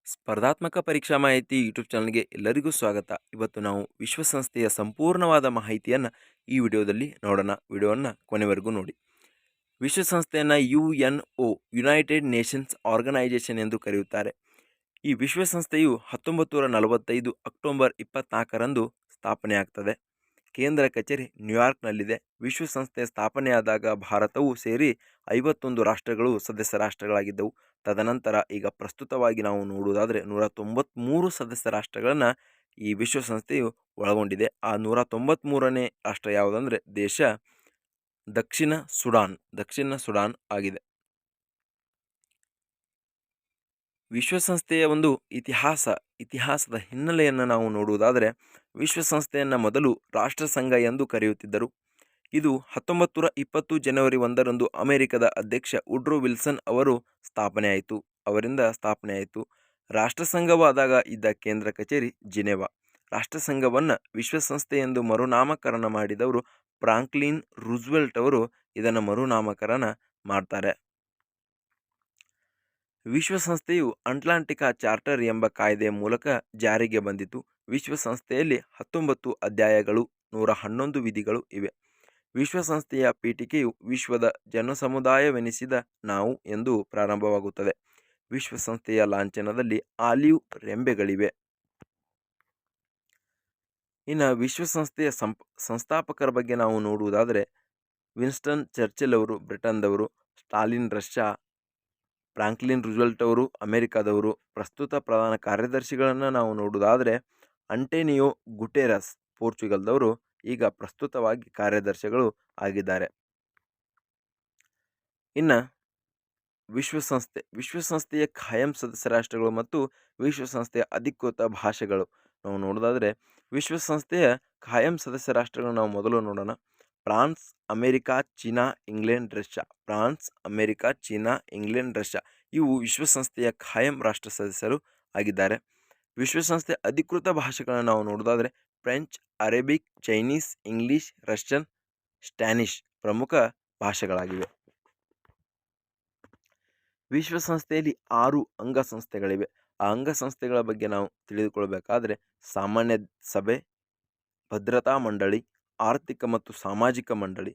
ಸ್ಪರ್ಧಾತ್ಮಕ ಪರೀಕ್ಷಾ ಮಾಹಿತಿ ಯೂಟ್ಯೂಬ್ ಚಾನಲ್ಗೆ ಎಲ್ಲರಿಗೂ ಸ್ವಾಗತ. ಇವತ್ತು ನಾವು ವಿಶ್ವಸಂಸ್ಥೆಯ ಸಂಪೂರ್ಣವಾದ ಮಾಹಿತಿಯನ್ನು ಈ ವಿಡಿಯೋದಲ್ಲಿ ನೋಡೋಣ. ವಿಡಿಯೋವನ್ನು ಕೊನೆವರೆಗೂ ನೋಡಿ. ವಿಶ್ವಸಂಸ್ಥೆಯನ್ನು UNO ಯುನೈಟೆಡ್ ನೇಷನ್ಸ್ ಆರ್ಗನೈಜೇಷನ್ ಎಂದು ಕರೆಯುತ್ತಾರೆ. ಈ ವಿಶ್ವಸಂಸ್ಥೆಯು 1945 ಅಕ್ಟೋಬರ್ 24ರಂದು ಸ್ಥಾಪನೆಯಾಗ್ತದೆ. ಕೇಂದ್ರ ಕಚೇರಿ ನ್ಯೂಯಾರ್ಕ್ನಲ್ಲಿದೆ. ವಿಶ್ವಸಂಸ್ಥೆಯ ಸ್ಥಾಪನೆಯಾದಾಗ ಭಾರತವು ಸೇರಿ 51 ರಾಷ್ಟ್ರಗಳು ಸದಸ್ಯ ರಾಷ್ಟ್ರಗಳಾಗಿದ್ದವು. ತದನಂತರ ಈಗ ಪ್ರಸ್ತುತವಾಗಿ ನಾವು ನೋಡುವುದಾದರೆ 193 ಸದಸ್ಯ ರಾಷ್ಟ್ರಗಳನ್ನು ಈ ವಿಶ್ವಸಂಸ್ಥೆಯು ಒಳಗೊಂಡಿದೆ. ಆ 193ನೇ ರಾಷ್ಟ್ರ ಯಾವುದಂದರೆ ದೇಶ ದಕ್ಷಿಣ ಸುಡಾನ್ ಆಗಿದೆ. ವಿಶ್ವಸಂಸ್ಥೆಯ ಒಂದು ಇತಿಹಾಸದ ಹಿನ್ನೆಲೆಯನ್ನು ನಾವು ನೋಡುವುದಾದರೆ ವಿಶ್ವಸಂಸ್ಥೆಯನ್ನು ಮೊದಲು ರಾಷ್ಟ್ರಸಂಘ ಎಂದು ಕರೆಯುತ್ತಿದ್ದರು. ಇದು 1920 ಜನವರಿ 1ರಂದು ಅಮೆರಿಕದ ಅಧ್ಯಕ್ಷ ವುಡ್ರೋ ವಿಲ್ಸನ್ ಅವರಿಂದ ಸ್ಥಾಪನೆಯಾಯಿತು. ರಾಷ್ಟ್ರಸಂಘವಾದಾಗ ಇದ್ದ ಕೇಂದ್ರ ಕಚೇರಿ ಜಿನೆವಾ. ರಾಷ್ಟ್ರಸಂಘವನ್ನು ವಿಶ್ವಸಂಸ್ಥೆ ಎಂದು ಮರುನಾಮಕರಣ ಮಾಡಿದವರು ಫ್ರಾಂಕ್ಲಿನ್ ರೂಸ್ವೆಲ್ಟ್ ಅವರು ಇದನ್ನು ಮರುನಾಮಕರಣ ಮಾಡ್ತಾರೆ. ವಿಶ್ವಸಂಸ್ಥೆಯು ಅಟ್ಲಾಂಟಿಕಾ ಚಾರ್ಟರ್ ಎಂಬ ಕಾಯ್ದೆಯ ಮೂಲಕ ಜಾರಿಗೆ ಬಂದಿತು. ವಿಶ್ವಸಂಸ್ಥೆಯಲ್ಲಿ 19 ಅಧ್ಯಾಯಗಳು, 111 ವಿಧಿಗಳು ಇವೆ. ವಿಶ್ವಸಂಸ್ಥೆಯ ಪೀಠಿಕೆಯು ವಿಶ್ವದ ಜನಸಮುದಾಯವೆನಿಸಿದ ನಾವು ಎಂದು ಪ್ರಾರಂಭವಾಗುತ್ತದೆ. ವಿಶ್ವಸಂಸ್ಥೆಯ ಲಾಂಛನದಲ್ಲಿ ಆಲಿವ್ ರೆಂಬೆಗಳಿವೆ. ಇನ್ನು ವಿಶ್ವಸಂಸ್ಥೆಯ ಸಂಸ್ಥಾಪಕರ ಬಗ್ಗೆ ನಾವು ನೋಡುವುದಾದರೆ ವಿನ್ಸ್ಟನ್ ಚರ್ಚಿಲ್ ಅವರು ಬ್ರಿಟನ್ದವರು, ಸ್ಟಾಲಿನ್ ರಷ್ಯಾ, ಫ್ರಾಂಕ್ಲಿನ್ ರೂಸ್ವೆಲ್ಟ್ ಅವರು ಅಮೆರಿಕಾದವರು. ಪ್ರಸ್ತುತ ಪ್ರಧಾನ ಕಾರ್ಯದರ್ಶಿಗಳನ್ನು ನಾವು ನೋಡುವುದಾದರೆ ಅಂಟೋನಿಯೋ ಗುಟೆರಸ್ ಪೋರ್ಚುಗಲ್ದವರು ಈಗ ಪ್ರಸ್ತುತವಾಗಿ ಕಾರ್ಯದರ್ಶಿಗಳು ಆಗಿದ್ದಾರೆ. ಇನ್ನು ವಿಶ್ವಸಂಸ್ಥೆಯ ಖಾಯಂ ಸದಸ್ಯ ರಾಷ್ಟ್ರಗಳು ಮತ್ತು ವಿಶ್ವಸಂಸ್ಥೆಯ ಅಧಿಕೃತ ಭಾಷೆಗಳು ನಾವು ನೋಡೋದಾದರೆ ವಿಶ್ವಸಂಸ್ಥೆಯ ಖಾಯಂ ಸದಸ್ಯ ರಾಷ್ಟ್ರಗಳು ನಾವು ಮೊದಲು ನೋಡೋಣ. France, America, China, England, Russia ಇವು ವಿಶ್ವಸಂಸ್ಥೆಯ ಖಾಯಂ ರಾಷ್ಟ್ರ ಸದಸ್ಯರು ಆಗಿದ್ದಾರೆ. ವಿಶ್ವಸಂಸ್ಥೆಯ ಅಧಿಕೃತ ಭಾಷೆಗಳನ್ನು ನಾವು ನೋಡೋದಾದರೆ French, Arabic, Chinese, English, Russian, Spanish ಪ್ರಮುಖ ಭಾಷೆಗಳಾಗಿವೆ. ವಿಶ್ವಸಂಸ್ಥೆಯಲ್ಲಿ 6 ಅಂಗಸಂಸ್ಥೆಗಳಿವೆ. ಆ ಅಂಗಸಂಸ್ಥೆಗಳ ಬಗ್ಗೆ ನಾವು ತಿಳಿದುಕೊಳ್ಳಬೇಕಾದರೆ ಸಾಮಾನ್ಯ ಸಭೆ, ಭದ್ರತಾ ಮಂಡಳಿ, ಆರ್ಥಿಕ ಮತ್ತು ಸಾಮಾಜಿಕ ಮಂಡಳಿ,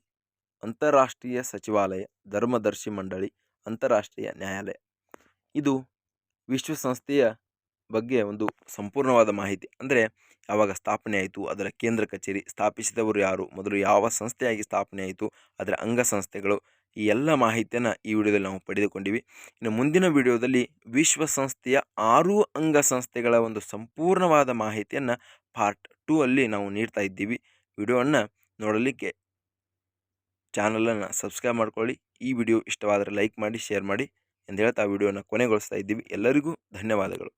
ಅಂತಾರಾಷ್ಟ್ರೀಯ ಸಚಿವಾಲಯ, ಧರ್ಮದರ್ಶಿ ಮಂಡಳಿ, ಅಂತಾರಾಷ್ಟ್ರೀಯ ನ್ಯಾಯಾಲಯ. ಇದು ವಿಶ್ವಸಂಸ್ಥೆಯ ಬಗ್ಗೆ ಒಂದು ಸಂಪೂರ್ಣವಾದ ಮಾಹಿತಿ. ಅಂದರೆ ಯಾವಾಗ ಸ್ಥಾಪನೆ ಆಯಿತು, ಅದರ ಕೇಂದ್ರ ಕಚೇರಿ, ಸ್ಥಾಪಿಸಿದವರು ಯಾರು, ಮೊದಲು ಯಾವ ಸಂಸ್ಥೆಯಾಗಿ ಸ್ಥಾಪನೆ ಆಯಿತು, ಅದರ ಅಂಗಸಂಸ್ಥೆಗಳು, ಈ ಎಲ್ಲ ಮಾಹಿತಿಯನ್ನು ಈ ವಿಡಿಯೋದಲ್ಲಿ ನಾವು ಪಡೆದುಕೊಂಡಿವಿ. ಇನ್ನು ಮುಂದಿನ ವಿಡಿಯೋದಲ್ಲಿ ವಿಶ್ವಸಂಸ್ಥೆಯ 6 ಅಂಗಸಂಸ್ಥೆಗಳ ಒಂದು ಸಂಪೂರ್ಣವಾದ ಮಾಹಿತಿಯನ್ನು ಪಾರ್ಟ್ 2 ಅಲ್ಲಿ ನಾವು ನೀಡ್ತಾ ಇದ್ದೀವಿ. ವಿಡಿಯೋವನ್ನು ನೋಡಲಿಕ್ಕೆ ಚಾನಲನ್ನು ಸಬ್ಸ್ಕ್ರೈಬ್ ಮಾಡ್ಕೊಳ್ಳಿ. ಈ ವಿಡಿಯೋ ಇಷ್ಟವಾದರೆ ಲೈಕ್ ಮಾಡಿ, ಶೇರ್ ಮಾಡಿ ಎಂದು ಹೇಳ್ತಾ ವಿಡಿಯೋನ ಕೊನೆಗೊಳಿಸ್ತಾ ಇದ್ದೀವಿ. ಎಲ್ಲರಿಗೂ ಧನ್ಯವಾದಗಳು.